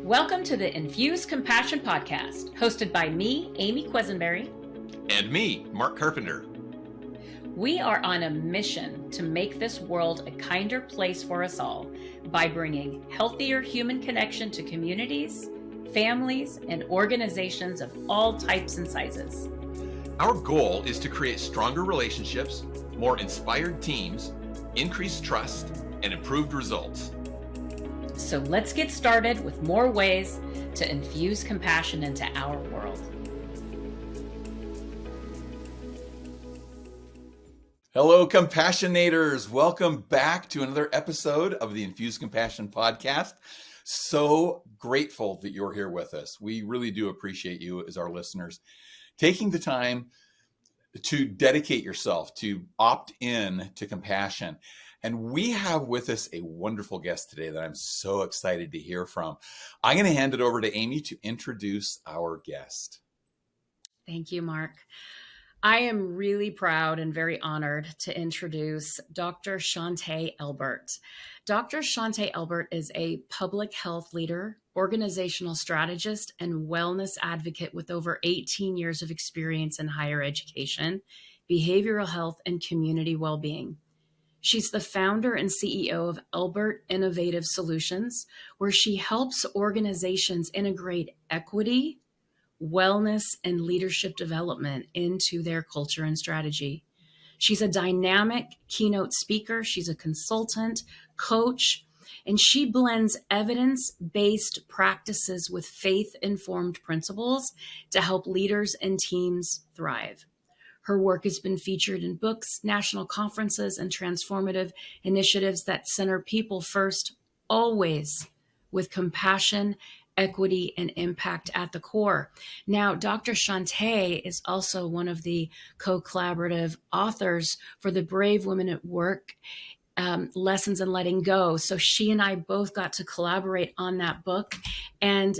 Welcome to the Infuse Compassion Podcast, hosted by me, Amy Quisenberry. And me, Mark Carpenter. We are on a mission to make this world a kinder place for us all by bringing healthier human connection to communities, families, and organizations of all types and sizes. Our goal is to create stronger relationships, more inspired teams, increased trust, and improved results. So let's get started with more ways to infuse compassion into our world. Hello, Compassionators. Welcome back to another episode of the Infuse Compassion Podcast. So grateful that you're here with us. We really do appreciate you as our listeners. Taking the time to dedicate yourself, to opt in to compassion. And we have with us a wonderful guest today that I'm so excited to hear from. I'm going to hand it over to Amy to introduce our guest. Thank you, Mark. I am really proud and very honored to introduce Dr. Shawnte Elbert. Dr. Shawnte Elbert is a public health leader, organizational strategist, and wellness advocate with over 18 years of experience in higher education, behavioral health, and community well-being. She's the founder and CEO of Elbert Innovative Solutions, where she helps organizations integrate equity, wellness, and leadership development into their culture and strategy. She's a dynamic keynote speaker. She's a consultant, coach, and she blends evidence-based practices with faith-informed principles to help leaders and teams thrive. Her work has been featured in books, national conferences, and transformative initiatives that center people first, always with compassion, equity, and impact at the core. Now, Dr. Shawnte is also one of the co-collaborative authors for the Brave Women at Work, Lessons in Letting Go. So she and I both got to collaborate on that book. And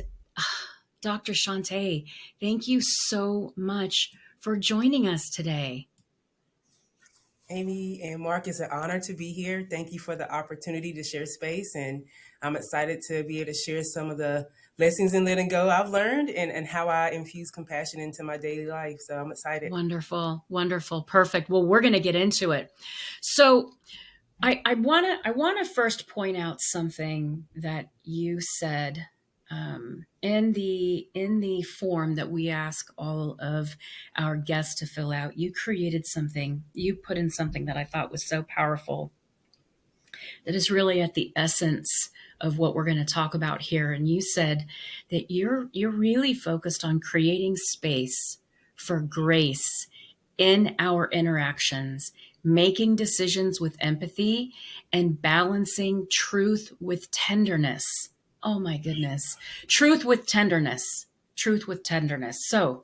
Dr. Shawnte, thank you so much for joining us today. Amy and Mark, it's an honor to be here. Thank you for the opportunity to share space. And I'm excited to be able to share some of the lessons in letting go I've learned and how I infuse compassion into my daily life. So I'm excited. Wonderful, wonderful, perfect. Well, we're going to get into it. So I want to first point out something that you said in the form that we ask all of our guests to fill out. You created something, you put in something that I thought was so powerful, that is really at the essence of what we're going to talk about here. And you said that you're really focused on creating space for grace in our interactions, making decisions with empathy, and balancing truth with tenderness. Oh my goodness. Truth with tenderness. Truth with tenderness. So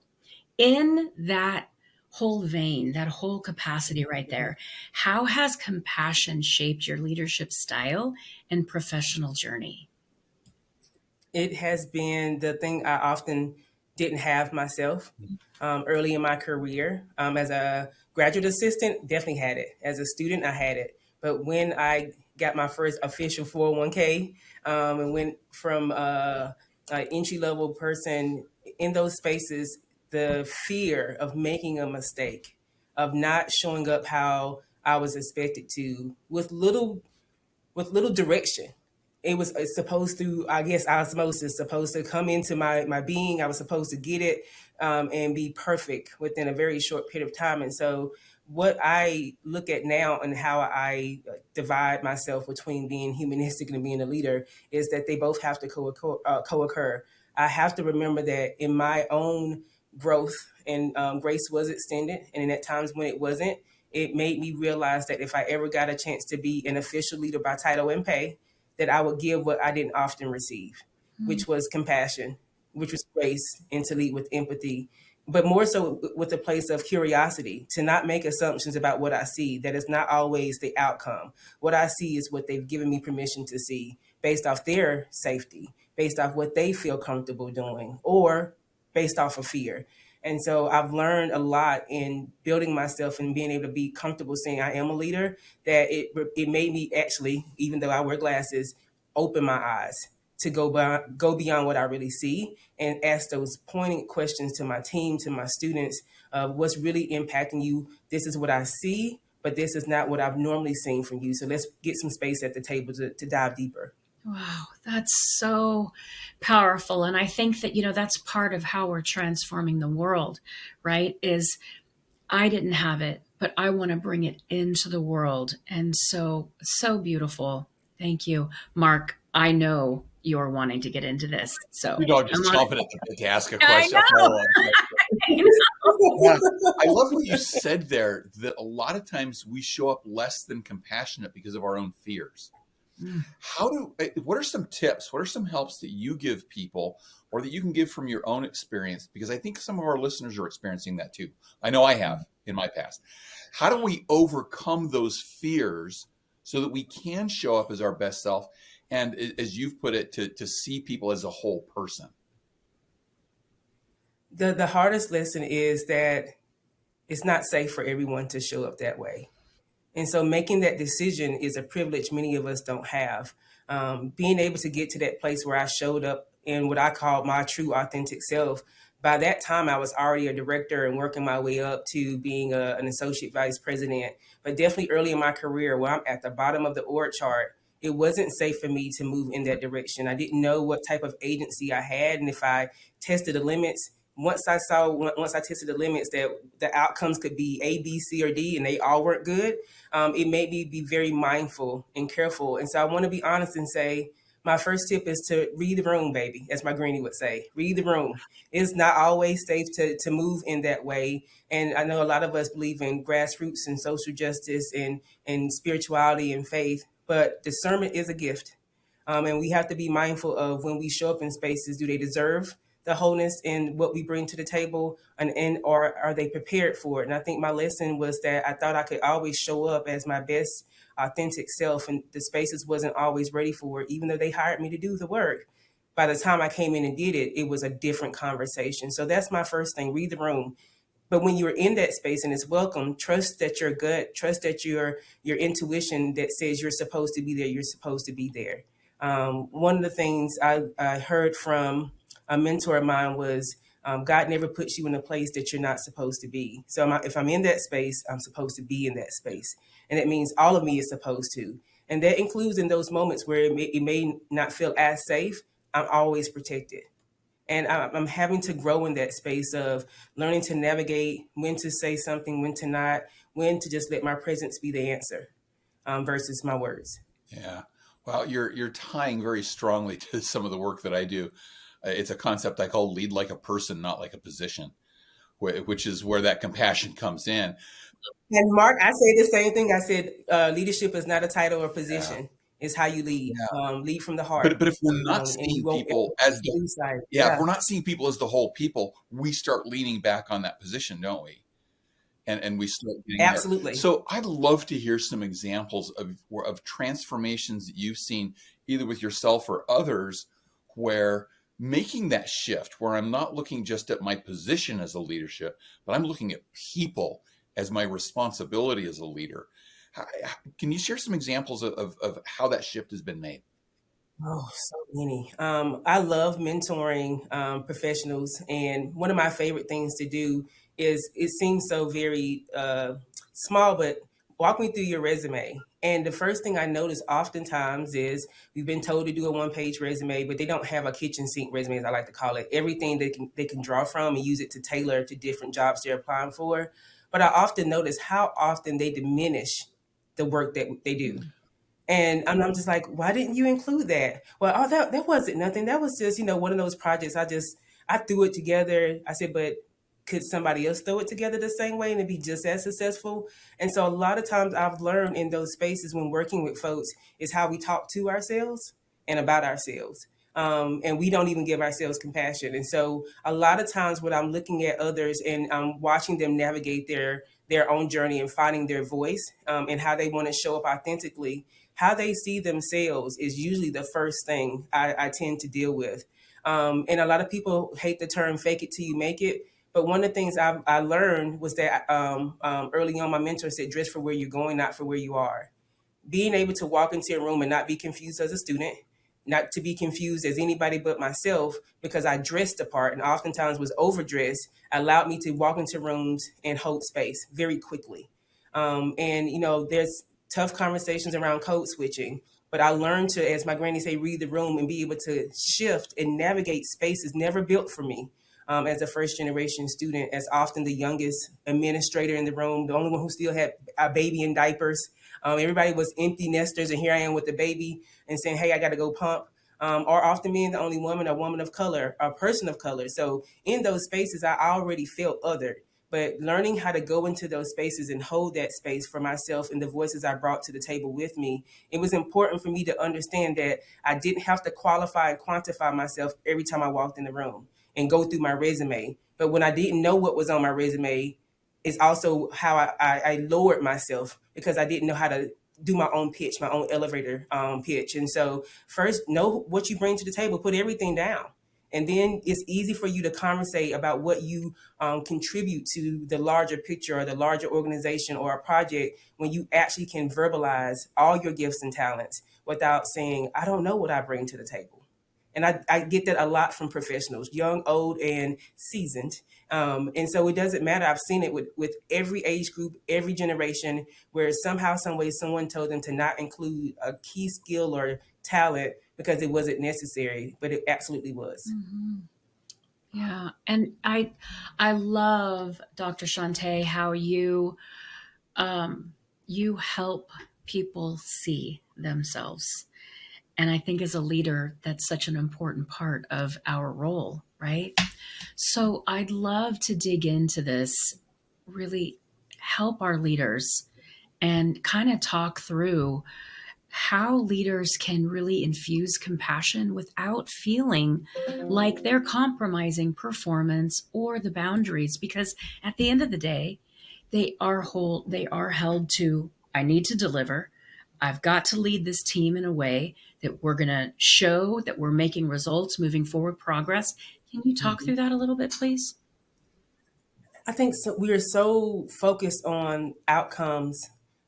in that whole vein, that whole capacity right there, how has compassion shaped your leadership style and professional journey? It has been the thing I often didn't have myself early in my career. As a graduate assistant, definitely had it. As a student, I had it. But when I got my first official 401k and went from an entry-level person in those spaces, the fear of making a mistake, of not showing up how I was expected to, with little direction. It's supposed to, I guess, osmosis, supposed to come into my being. I was supposed to get it and be perfect within a very short period of time. And so what I look at now and how I divide myself between being humanistic and being a leader is that they both have to co-occur. I have to remember that in my own growth and grace was extended. And at times when it wasn't, it made me realize that if I ever got a chance to be an official leader by title and pay, that I would give what I didn't often receive, which was compassion, which was grace, and to lead with empathy, but more so with a place of curiosity, to not make assumptions about what I see. That is not always the outcome. What I see is what they've given me permission to see based off their safety, based off what they feel comfortable doing, or based off of fear. And so I've learned a lot in building myself and being able to be comfortable saying I am a leader, that it made me actually, even though I wear glasses, open my eyes to go beyond what I really see and ask those pointed questions to my team, to my students, what's really impacting you. This is what I see, but this is not what I've normally seen from you. So let's get some space at the table to dive deeper. Wow, that's so powerful. And I think that, that's part of how we're transforming the world, right? Is I didn't have it, but I want to bring it into the world. And so, so beautiful. Thank you, Mark. I know you're wanting to get into this. So You know, I'm just I'm on chomping at to ask a I question. A know. follow-on question. Yeah, I love what you said there, that a lot of times we show up less than compassionate because of our own fears. What are some tips? What are some helps that you give people or that you can give from your own experience? Because I think some of our listeners are experiencing that too. I know I have in my past. How do we overcome those fears so that we can show up as our best self? And as you've put it, to see people as a whole person. The hardest lesson is that it's not safe for everyone to show up that way. And so making that decision is a privilege many of us don't have. Being able to get to that place where I showed up in what I call my true authentic self. By that time, I was already a director and working my way up to being an associate vice president. But definitely early in my career, when I'm at the bottom of the org chart, it wasn't safe for me to move in that direction. I didn't know what type of agency I had. And if I tested the limits, once I tested the limits that the outcomes could be A, B, C, or D, and they all weren't good, it made me be very mindful and careful. And so I want to be honest and say, my first tip is to read the room, baby, as my granny would say. Read the room. It's not always safe to move in that way. And I know a lot of us believe in grassroots and social justice and spirituality and faith, but discernment is a gift. And we have to be mindful of when we show up in spaces, do they deserve the wholeness in what we bring to the table, or are they prepared for it? And I think my lesson was that I thought I could always show up as my best authentic self, and the spaces wasn't always ready for it, even though they hired me to do the work. By the time I came in and did it, it was a different conversation. So that's my first thing, read the room. But when you're in that space and it's welcome, trust that your gut, trust that your intuition that says you're supposed to be there, you're supposed to be there. One of the things I heard from a mentor of mine was, God never puts you in a place that you're not supposed to be. So if I'm in that space, I'm supposed to be in that space. And it means all of me is supposed to. And that includes in those moments where it may not feel as safe, I'm always protected. And I'm having to grow in that space of learning to navigate when to say something, when to not, when to just let my presence be the answer versus my words. Yeah. Well, you're tying very strongly to some of the work that I do. It's a concept I call lead like a person, not like a position, which is where that compassion comes in. And Mark, I say the same thing. I said leadership is not a title or position. Yeah. It's how you lead. Yeah. Lead from the heart. But if we're not seeing people as if we're not seeing people as the whole people, we start leaning back on that position, don't we? And we start getting absolutely there. So I'd love to hear some examples of transformations that you've seen either with yourself or others, where making that shift, where I'm not looking just at my position as a leadership, but I'm looking at people as my responsibility as a leader. Can you share some examples of how that shift has been made? Oh, so many. I love mentoring professionals. And one of my favorite things to do is, it seems so very small, but walk me through your resume. And the first thing I notice oftentimes is we've been told to do a one-page resume, but they don't have a kitchen sink resume, as I like to call it. Everything they can draw from and use it to tailor to different jobs they're applying for. But I often notice how often they diminish the work that they do. And I'm just like, why didn't you include that? Well, that wasn't nothing. That was just, one of those projects. I threw it together. I said, but could somebody else throw it together the same way and it'd be just as successful? And so a lot of times I've learned in those spaces when working with folks is how we talk to ourselves and about ourselves. And we don't even give ourselves compassion. And so a lot of times when I'm looking at others and I'm watching them navigate their own journey and finding their voice and how they want to show up authentically, how they see themselves is usually the first thing I tend to deal with. And a lot of people hate the term fake it till you make it. But one of the things I learned was that early on, my mentor said, dress for where you're going, not for where you are. Being able to walk into a room and not be confused as a student, not to be confused as anybody but myself, because I dressed the part and oftentimes was overdressed, allowed me to walk into rooms and hold space very quickly. And, there's tough conversations around code switching, but I learned to, as my granny say, read the room and be able to shift and navigate spaces never built for me. As a first generation student, as often the youngest administrator in the room, the only one who still had a baby in diapers. Everybody was empty nesters, and here I am with the baby and saying, hey, I got to go pump. Or often being the only woman, a woman of color, a person of color. So in those spaces, I already felt othered. But learning how to go into those spaces and hold that space for myself and the voices I brought to the table with me, it was important for me to understand that I didn't have to qualify and quantify myself every time I walked in the room and go through my resume. But when I didn't know what was on my resume, it's also how I lowered myself, because I didn't know how to do my own pitch, my own elevator pitch. And so first, know what you bring to the table, put everything down. And then it's easy for you to conversate about what you contribute to the larger picture or the larger organization or a project, when you actually can verbalize all your gifts and talents without saying, I don't know what I bring to the table. And I get that a lot from professionals, young, old, and seasoned. And so it doesn't matter. I've seen it with every age group, every generation, where somehow, some way, someone told them to not include a key skill or talent because it wasn't necessary, but it absolutely was. Mm-hmm. Yeah. And I love, Dr. Shawnte, how you help people see themselves. And I think as a leader, that's such an important part of our role, right? So I'd love to dig into this, really help our leaders and kind of talk through how leaders can really infuse compassion without feeling like they're compromising performance or the boundaries, because at the end of the day, they are held to, I need to deliver. I've got to lead this team in a way that we're going to show that we're making results, moving forward, progress. Can you talk through that a little bit, please? I think so, we are so focused on outcomes,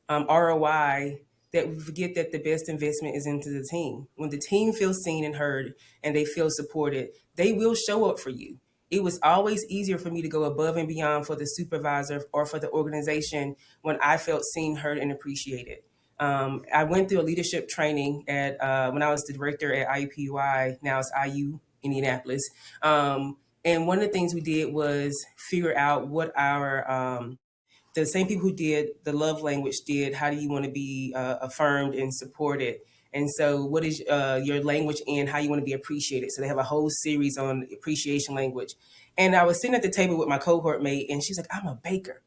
ROI, that we forget that the best investment is into the team. When the team feels seen and heard and they feel supported, they will show up for you. It was always easier for me to go above and beyond for the supervisor or for the organization when I felt seen, heard, and appreciated. I went through a leadership training at when I was the director at IUPUI, now it's IU Indianapolis. And one of the things we did was figure out what our the same people who did the love language did. How do you want to be affirmed and supported? And so, what is your language and how you want to be appreciated? So they have a whole series on appreciation language. And I was sitting at the table with my cohort mate, and she's like, "I'm a baker,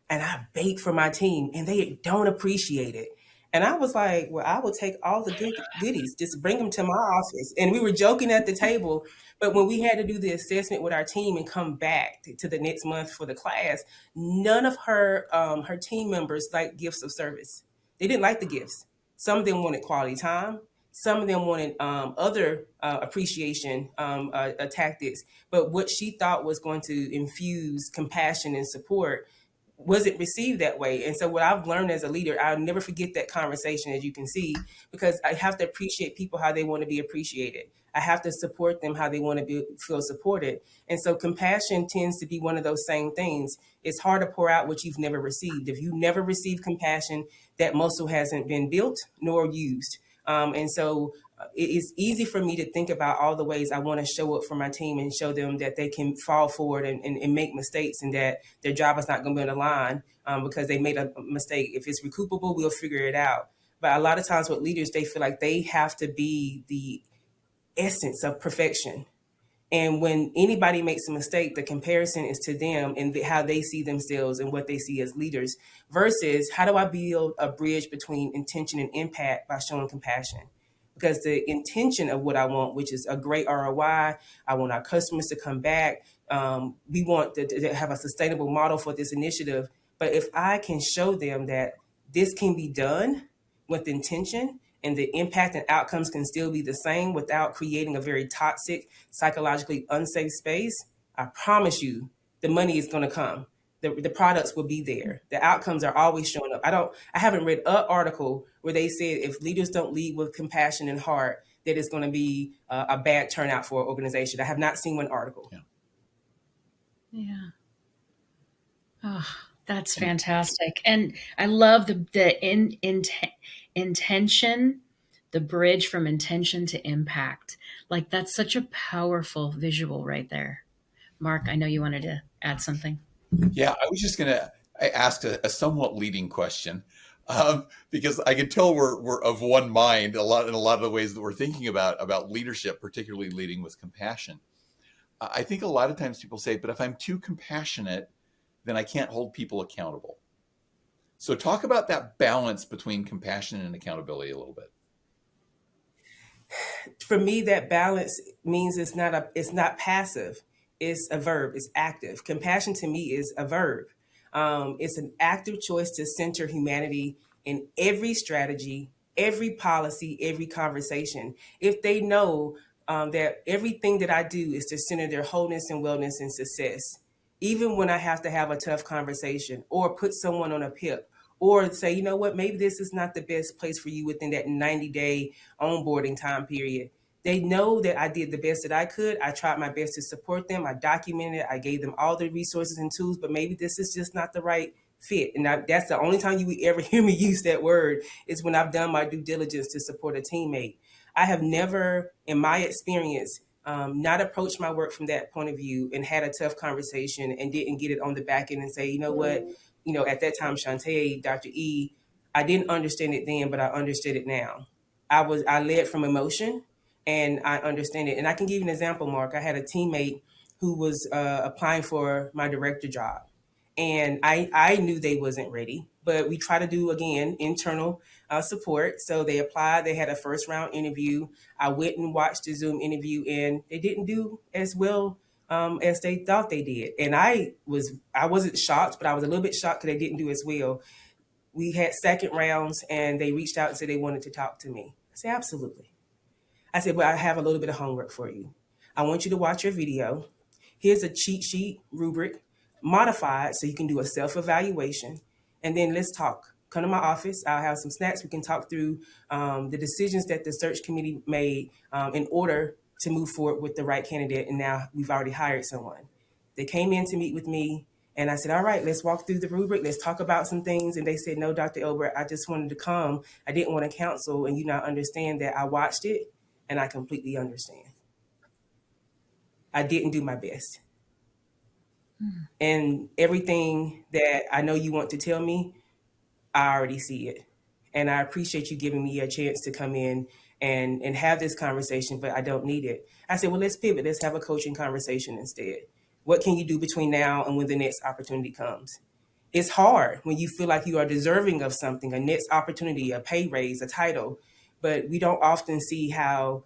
and I bake for my team, and they don't appreciate it." And I was like, well, I will take all the goodies, just bring them to my office. And we were joking at the table. But when we had to do the assessment with our team and come back to the next month for the class, none of her team members liked gifts of service. They didn't like the gifts. Some of them wanted quality time. Some of them wanted other appreciation tactics. But what she thought was going to infuse compassion and support wasn't received that way. And so what I've learned as a leader, I'll never forget that conversation, as you can see, because I have to appreciate people how they want to be appreciated. I have to support them how they want to feel supported. And so compassion tends to be one of those same things. It's hard to pour out what you've never received. If you never received compassion, that muscle hasn't been built nor used. And so it is easy for me to think about all the ways I want to show up for my team and show them that they can fall forward and make mistakes, and that their job is not going to be on the line because they made a mistake. If it's recoupable, we'll figure it out. But a lot of times with leaders, they feel like they have to be the essence of perfection. And when anybody makes a mistake, the comparison is to them and how they see themselves and what they see as leaders, versus how do I build a bridge between intention and impact by showing compassion? Because the intention of what I want, which is a great ROI, I want our customers to come back. We want to have a sustainable model for this initiative. But if I can show them that this can be done with intention, and the impact and outcomes can still be the same without creating a very toxic, psychologically unsafe space, I promise you the money is going to come. The products will be there. The outcomes are always showing up. I haven't read an article where they said if leaders don't lead with compassion and heart, that it's going to be a bad turnout for an organization. I have not seen one article. Yeah. Oh, that's fantastic. And I love intention, the bridge from intention to impact. Like that's such a powerful visual right there. Mark, I know you wanted to add something. Yeah, I was just going to ask a somewhat leading question, because I can tell we're of one mind in a lot of the ways that we're thinking about leadership, particularly leading with compassion. I think a lot of times people say, but if I'm too compassionate, then I can't hold people accountable. So talk about that balance between compassion and accountability a little bit. For me, that balance means it's not passive. It's a verb. It's active. Compassion to me is a verb. It's an active choice to center humanity in every strategy, every policy, every conversation. If they know that everything that I do is to center their wholeness and wellness and success, even when I have to have a tough conversation or put someone on a pip or say, you know what, maybe this is not the best place for you within that 90-day onboarding time period. They know that I did the best that I could. I tried my best to support them. I documented it. I gave them all the resources and tools, but maybe this is just not the right fit. And that's the only time you would ever hear me use that word is when I've done my due diligence to support a teammate. I have never, in my experience, not approached my work from that point of view and had a tough conversation and didn't get it on the back end and say, you know what, at that time, Shawnte, Dr. E, I didn't understand it then, but I understood it now. I led from emotion and I understand it. And I can give you an example, Mark. I had a teammate who was applying for my director job. And I knew they wasn't ready, but we try to do, again, internal support. So they applied, they had a first round interview. I went and watched the Zoom interview and they didn't do as well as they thought they did. And I wasn't shocked, but I was a little bit shocked because they didn't do as well. We had second rounds and they reached out and said they wanted to talk to me. I said, absolutely. I said, well, I have a little bit of homework for you. I want you to watch your video. Here's a cheat sheet rubric, modified so you can do a self-evaluation. And then let's talk. Come to my office. I'll have some snacks. We can talk through the decisions that the search committee made in order to move forward with the right candidate. And now we've already hired someone. They came in to meet with me. And I said, all right, let's walk through the rubric. Let's talk about some things. And they said, no, Dr. Elbert, I just wanted to come. I didn't want to counsel. And you not understand that I watched it and I completely understand. I didn't do my best. And everything that I know you want to tell me, I already see it. And I appreciate you giving me a chance to come in and have this conversation, but I don't need it. I said, well, let's pivot. Let's have a coaching conversation instead. What can you do between now and when the next opportunity comes? It's hard when you feel like you are deserving of something, a next opportunity, a pay raise, a title, but we don't often see how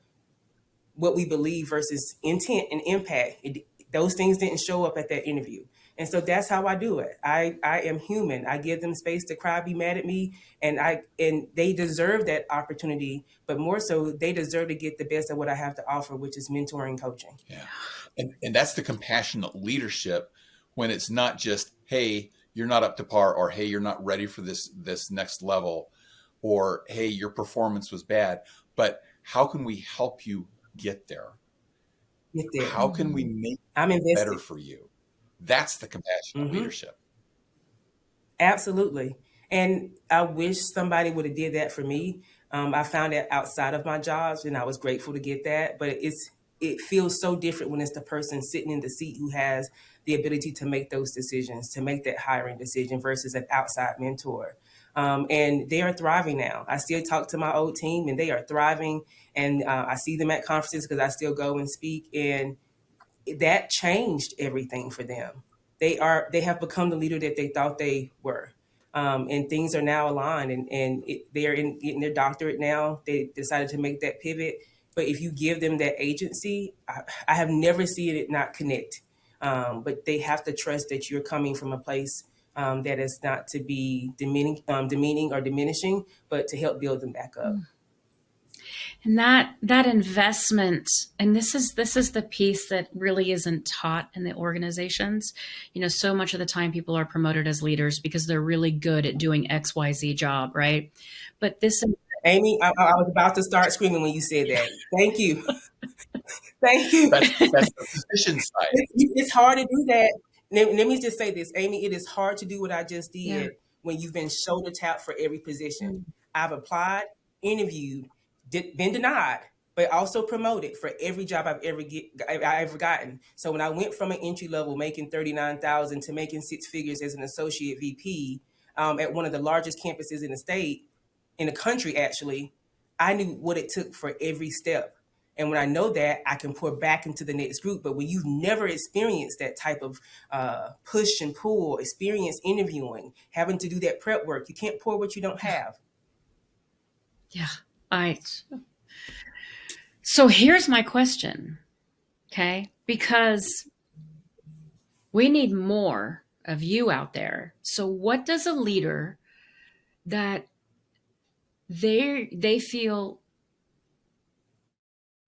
what we believe versus intent and impact, those things didn't show up at that interview. And so that's how I do it. I am human. I give them space to cry, be mad at me, and they deserve that opportunity, but more so they deserve to get the best of what I have to offer, which is mentoring, coaching. Yeah. And that's the compassionate leadership when it's not just, hey, you're not up to par, or hey, you're not ready for this next level, or hey, your performance was bad, but how can we help you get there? How can we make it better for you? That's the compassionate leadership. Absolutely. And I wish somebody would have did that for me. I found that outside of my jobs and I was grateful to get that, but it feels so different when it's the person sitting in the seat who has the ability to make those decisions, to make that hiring decision versus an outside mentor. And they are thriving now. I still talk to my old team and they are thriving. And I see them at conferences because I still go and speak. And that changed everything for them. They have become the leader that they thought they were. And things are now aligned and they are getting their doctorate now. They decided to make that pivot. But if you give them that agency, I have never seen it not connect. But they have to trust that you're coming from a place that is not to be demeaning or diminishing, but to help build them back up. And that investment, and this is the piece that really isn't taught in the organizations. So much of the time people are promoted as leaders because they're really good at doing XYZ job, right? But this Amy, I was about to start screaming when you said that. Thank you. Thank you. That's the position side. It's hard to do that. Let me just say this, Amy. It is hard to do what I just Yeah. did when you've been shoulder tapped for every position. I've applied, interviewed, been denied, but also promoted for every job I've ever gotten. So when I went from an entry level making 39,000 to making six figures as an associate VP at one of the largest campuses in the state, in the country, actually, I knew what it took for every step. And when I know that, I can pour back into the next group. But when you've never experienced that type of push and pull, experience interviewing, having to do that prep work, you can't pour what you don't have. Yeah. So here's my question, okay? Because we need more of you out there. So what does a leader that they feel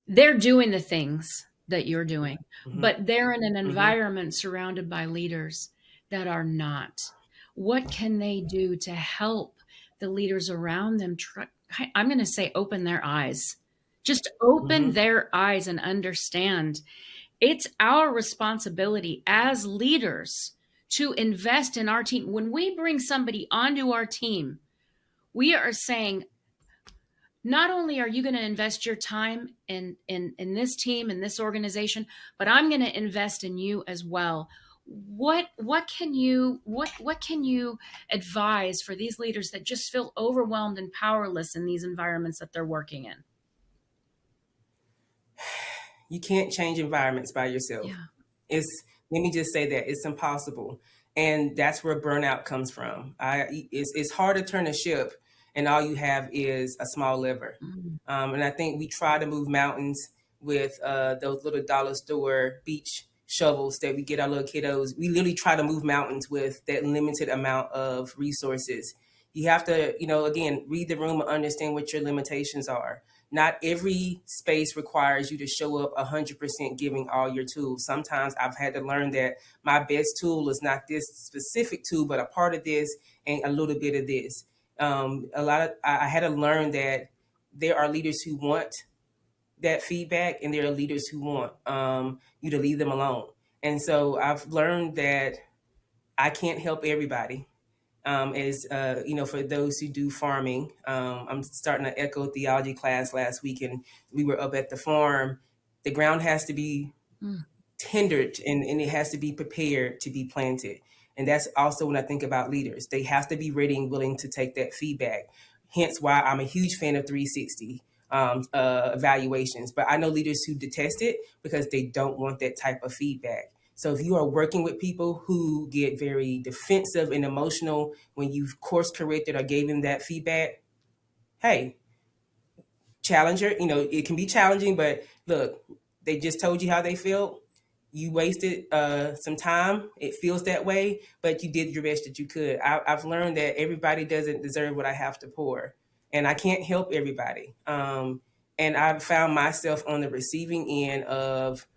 they're doing the things that you're doing, but they're in an environment surrounded by leaders that are not. What can they do to help the leaders around them I'm going to say open their eyes. Just open their eyes and understand it's our responsibility as leaders to invest in our team. When we bring somebody onto our team, we are saying, not only are you going to invest your time in this team, in this organization, but I'm going to invest in you as well. What can you advise for these leaders that just feel overwhelmed and powerless in these environments that they're working in? You can't change environments by yourself. Yeah. Let me just say that it's impossible. And that's where burnout comes from. It's hard to turn a ship and all you have is a small lever. And I think we try to move mountains with those little dollar store beach shovels that we get our little kiddos. We literally try to move mountains with that limited amount of resources. You have to, again, read the room and understand what your limitations are. Not every space requires you to show up 100% giving all your tools. Sometimes I've had to learn that my best tool is not this specific tool, but a part of this and a little bit of this. I had to learn that there are leaders who want that feedback and there are leaders who want you to leave them alone. And so I've learned that I can't help everybody. For those who do farming, I'm starting an eco theology class last week and we were up at the farm. The ground has to be tendered and it has to be prepared to be planted. And that's also when I think about leaders. They have to be ready and willing to take that feedback. Hence why I'm a huge fan of 360 evaluations. But I know leaders who detest it because they don't want that type of feedback. So if you are working with people who get very defensive and emotional when you've course corrected or gave them that feedback, hey, challenger, it can be challenging, but look, they just told you how they felt. You wasted some time. It feels that way, but you did your best that you could. I've learned that everybody doesn't deserve what I have to pour, and I can't help everybody. And I've found myself on the receiving end of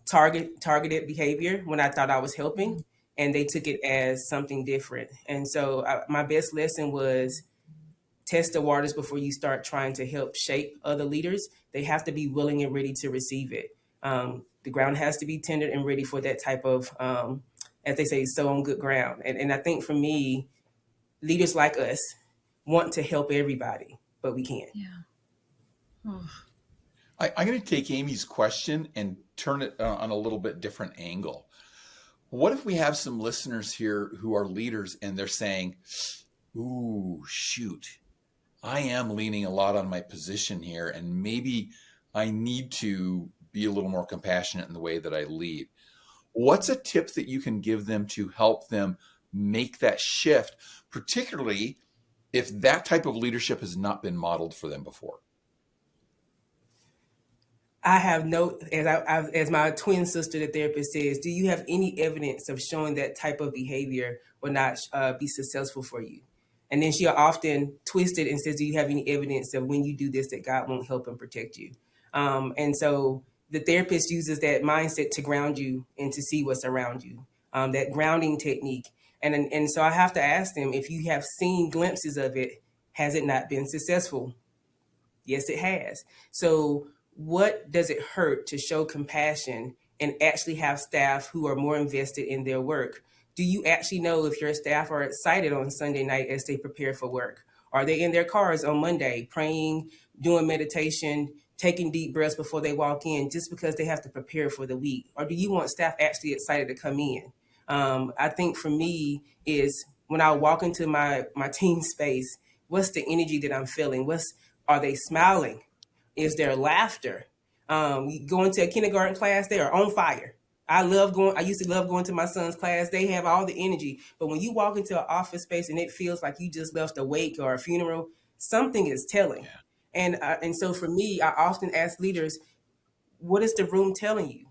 targeted behavior when I thought I was helping, and they took it as something different. And so my best lesson was test the waters before you start trying to help shape other leaders. They have to be willing and ready to receive it. The ground has to be tendered and ready for that type of, as they say, sow on good ground. And I think for me, leaders like us want to help everybody, but we can't. Yeah. Oh. I'm going to take Amy's question and turn it on a little bit different angle. What if we have some listeners here who are leaders and they're saying, ooh, shoot, I am leaning a lot on my position here, and maybe I need to be a little more compassionate in the way that I lead. What's a tip that you can give them to help them make that shift, particularly if that type of leadership has not been modeled for them before? I have as my twin sister, the therapist says, do you have any evidence of showing that type of behavior will not be successful for you? And then she'll often twist it and says, do you have any evidence of when you do this that God won't help and protect you? And so the therapist uses that mindset to ground you and to see what's around you, that grounding technique. And so I have to ask them, if you have seen glimpses of it, Has it not been successful? Yes, it has. So what does it hurt to show compassion and actually have staff who are more invested in their work? Do you actually know if your staff are excited on Sunday night as they prepare for work? Are they in their cars on Monday praying, doing meditation, taking deep breaths before they walk in just because they have to prepare for the week? Or do you want staff actually excited to come in? I think for me is when I walk into my team space, what's the energy that I'm feeling? Are they smiling? Is there laughter? You go into a kindergarten class, they are on fire. I used to love going to my son's class. They have all the energy. But when you walk into an office space and it feels like you just left a wake or a funeral, something is telling. Yeah. And so for me, I often ask leaders, what is the room telling you?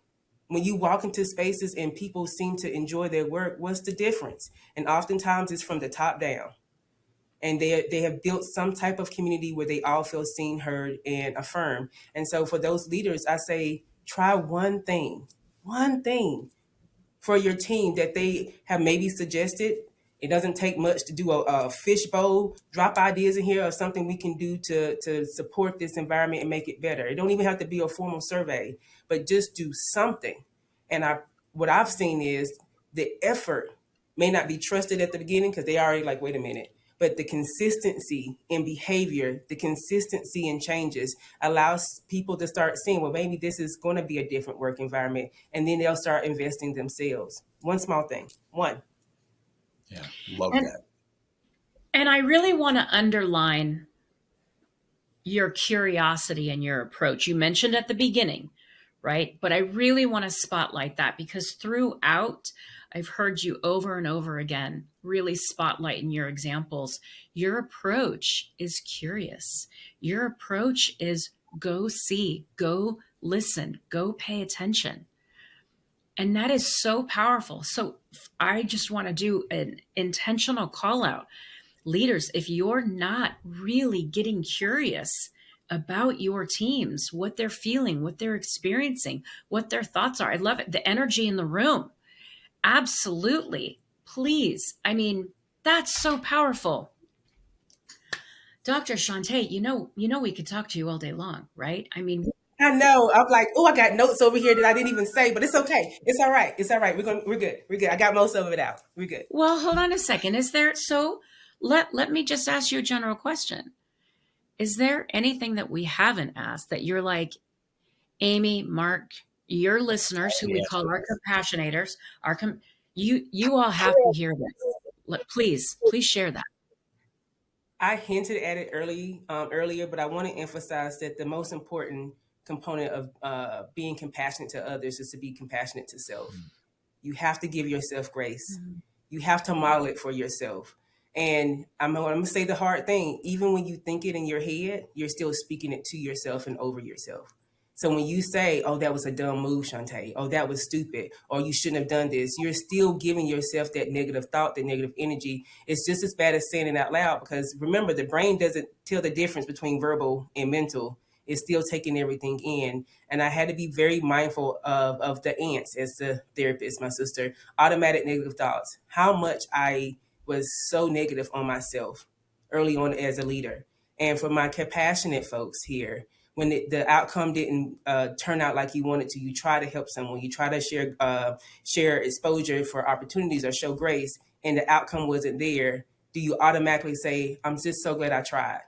When you walk into spaces and people seem to enjoy their work, what's the difference? And oftentimes it's from the top down. And they have built some type of community where they all feel seen, heard, and affirmed. And so for those leaders, I say, try one thing for your team that they have maybe suggested. It doesn't take much to do a fishbowl, drop ideas in here of something we can do to support this environment and make it better. It don't even have to be a formal survey, but just do something. And what I've seen is the effort may not be trusted at the beginning because they already like, wait a minute. But the consistency in behavior, the consistency in changes allows people to start seeing, well, maybe this is going to be a different work environment. And then they'll start investing themselves. One small thing. One. Yeah. Love And, that. and I really want to underline your curiosity and your approach. You mentioned at the beginning, right? But I really want to spotlight that because throughout, I've heard you over and over again really spotlight in your examples. Your approach is curious. Your approach is go see, go listen, go pay attention. And that is so powerful. So I just want to do an intentional call out. Leaders, if you're not really getting curious about your teams, what they're feeling, what they're experiencing, what their thoughts are, I love it. The energy in the room. Absolutely. Please. I mean, that's so powerful. Dr. Shawnte, we could talk to you all day long, right? I mean, I know. I'm like, oh, I got notes over here that I didn't even say, but it's okay. It's all right. It's all right. We're good. We're good. I got most of it out. We're good. well, hold on a second. Let me just ask you a general question. Is there anything that we haven't asked that you're like, Amy, Mark, your listeners, who we call our compassionators, you all have to hear this. Please share that. I hinted at it earlier, but I want to emphasize that the most important component of being compassionate to others is to be compassionate to self. You have to give yourself grace. You have to model it for yourself. And I'm going to say the hard thing. Even when you think it in your head, you're still speaking it to yourself and over yourself. So when you say, oh, that was a dumb move, Shawnte, oh, that was stupid, or you shouldn't have done this, you're still giving yourself that negative thought, that negative energy. It's just as bad as saying it out loud because remember, the brain doesn't tell the difference between verbal and mental. It's still taking everything in. And I had to be very mindful of the ants as the therapist, my sister, automatic negative thoughts, how much I was so negative on myself early on as a leader. And for my compassionate folks here, when the outcome didn't turn out like you wanted to, you try to help someone, you try to share exposure for opportunities or show grace, and the outcome wasn't there, do you automatically say, I'm just so glad I tried,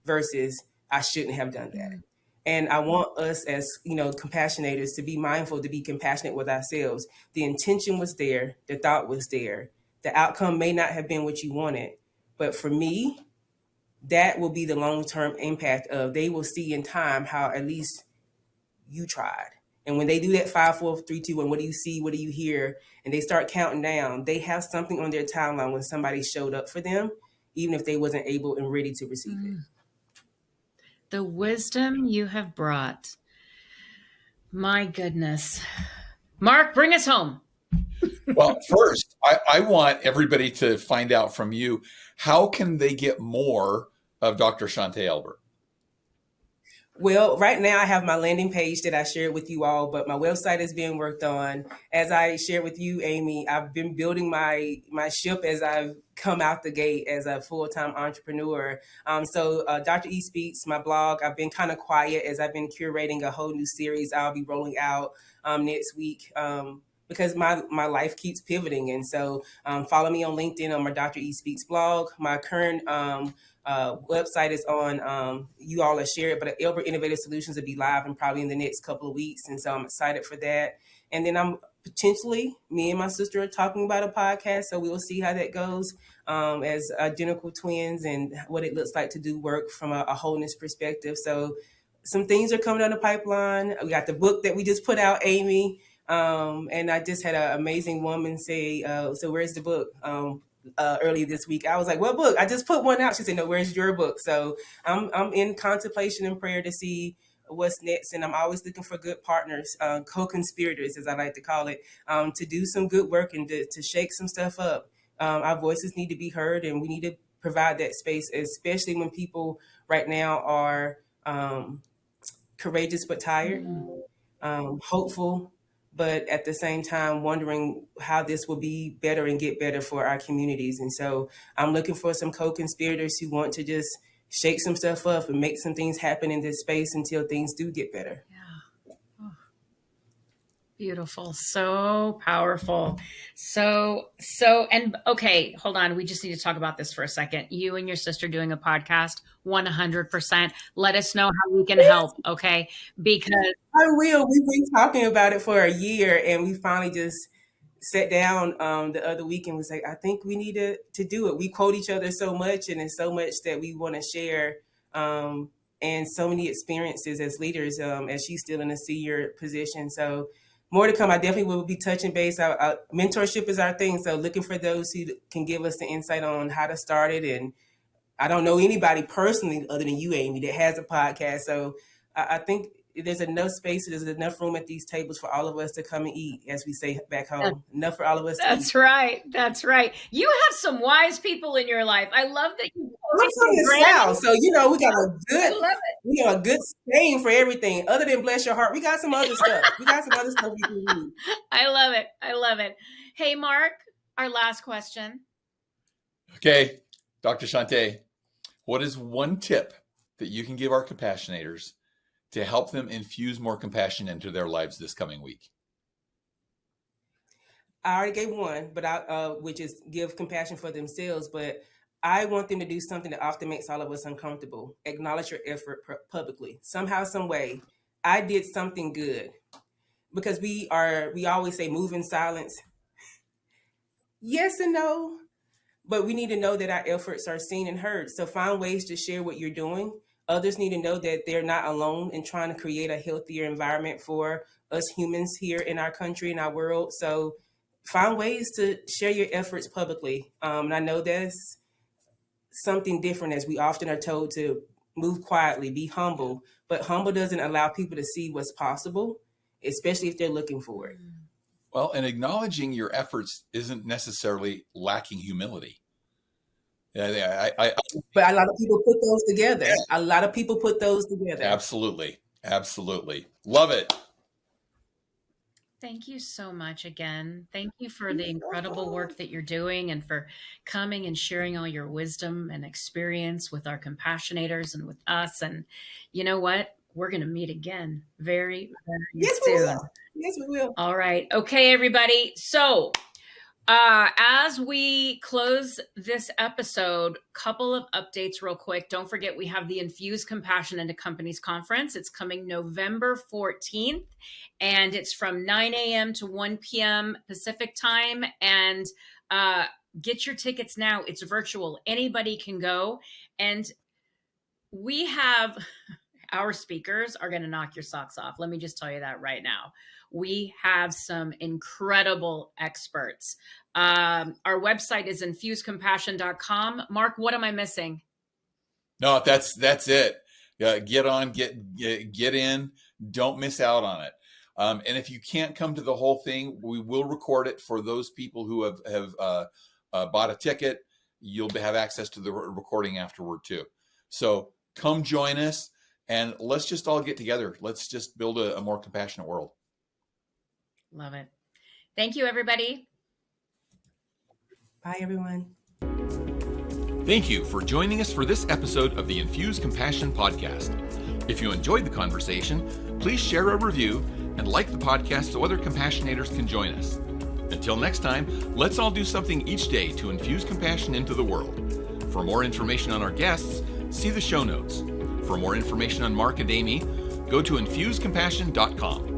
versus I shouldn't have done that? And I want us as, compassionators to be mindful, to be compassionate with ourselves. The intention was there, the thought was there. The outcome may not have been what you wanted, but for me, that will be the long-term impact of they will see in time how at least you tried. And when they do that 5, 4, 3, 2, 1, what do you see? What do you hear? And they start counting down. They have something on their timeline when somebody showed up for them, even if they wasn't able and ready to receive it. The wisdom you have brought. My goodness. Mark, bring us home. Well, first, I want everybody to find out from you, how can they get more of Dr. Shawnte Elbert? Well, right now I have my landing page that I shared with you all, but my website is being worked on. As I shared with you, Amy, I've been building my ship as I've come out the gate as a full-time entrepreneur. So Dr. E Speaks, my blog, I've been kind of quiet as I've been curating a whole new series I'll be rolling out next week. Because my life keeps pivoting. And so follow me on LinkedIn on my Dr. E Speaks blog. My current website is on, you all are shared, but Elbert Innovative Solutions will be live and probably in the next couple of weeks. And so I'm excited for that. And then I'm potentially, me and my sister are talking about a podcast. So we'll see how that goes as identical twins and what it looks like to do work from a wholeness perspective. So some things are coming down the pipeline. We got the book that we just put out, Amy. And I just had an amazing woman say, so where's the book? Early this week, I was like, "What book?" I just put one out. She said, "No, where's your book?" So I'm in contemplation and prayer to see what's next, and I'm always looking for good partners, co-conspirators, as I like to call it, to do some good work and to shake some stuff up. Our voices need to be heard, and we need to provide that space, especially when people right now are courageous but tired, hopeful, but at the same time wondering how this will be better and get better for our communities. And so I'm looking for some co-conspirators who want to just shake some stuff up and make some things happen in this space until things do get better. Yeah. Oh, beautiful. So powerful. So, and okay, hold on. We just need to talk about this for a second. You and your sister doing a podcast, 100%. Let us know how we can help. Okay. Because I will. We've been talking about it for a year, and we finally just sat down the other week and was like, I think we need to do it. We quote each other so much, and there's so much that we want to share, and so many experiences as leaders, as she's still in a senior position. So more to come. I definitely will be touching base. Our mentorship is our thing. So looking for those who can give us the insight on how to start it. And I don't know anybody personally other than you, Amy, that has a podcast. So I think there's enough space, there's enough room at these tables for all of us to come and eat, as we say back home. Enough for all of us to eat. that's right. That's right. You have some wise people in your life. I love that you I'm from the South, so we got we got a good saying for everything. Other than bless your heart, we got some other stuff. We got some other stuff we can read. I love it. I love it. Hey, Mark, our last question. Okay, Dr. Shawnte, what is one tip that you can give our compassionators to help them infuse more compassion into their lives this coming week? I already gave one, but which is give compassion for themselves. But I want them to do something that often makes all of us uncomfortable. Acknowledge your effort publicly, somehow, some way. I did something good, because we always say move in silence. Yes and no, but we need to know that our efforts are seen and heard. So find ways to share what you're doing. Others need to know that they're not alone in trying to create a healthier environment for us humans here in our country, in our world. So find ways to share your efforts publicly. And I know that's something different, as we often are told to move quietly, be humble. But humble doesn't allow people to see what's possible, especially if they're looking for it. Well, and acknowledging your efforts isn't necessarily lacking humility. But a lot of people put those together. Yeah. A lot of people put those together. Absolutely. Absolutely. Love it. Thank you so much again. Thank you for the incredible work that you're doing and for coming and sharing all your wisdom and experience with our compassionators and with us. And you know what? We're going to meet again very, very soon. Yes, we will. All right. Okay, everybody. So as we close this episode, couple of updates real quick. Don't forget, we have the Infuse Compassion into Companies Conference. It's coming November 14th, and it's from 9 a.m. to 1 p.m. Pacific time. And get your tickets now. It's virtual. Anybody can go. And we have... Our speakers are going to knock your socks off. Let me just tell you that right now. We have some incredible experts. Our website is infusecompassion.com. Mark, what am I missing? No, that's it. Get on, get in. Don't miss out on it. And if you can't come to the whole thing, we will record it for those people who have bought a ticket. You'll have access to the recording afterward too. So come join us. And let's just all get together. Let's just build a more compassionate world. Love it. Thank you, everybody. Bye, everyone. Thank you for joining us for this episode of the Infuse Compassion podcast. If you enjoyed the conversation, please share a review and like the podcast so other compassionators can join us. Until next time, let's all do something each day to infuse compassion into the world. For more information on our guests, see the show notes. For more information on Mark and Amy, go to infusecompassion.com.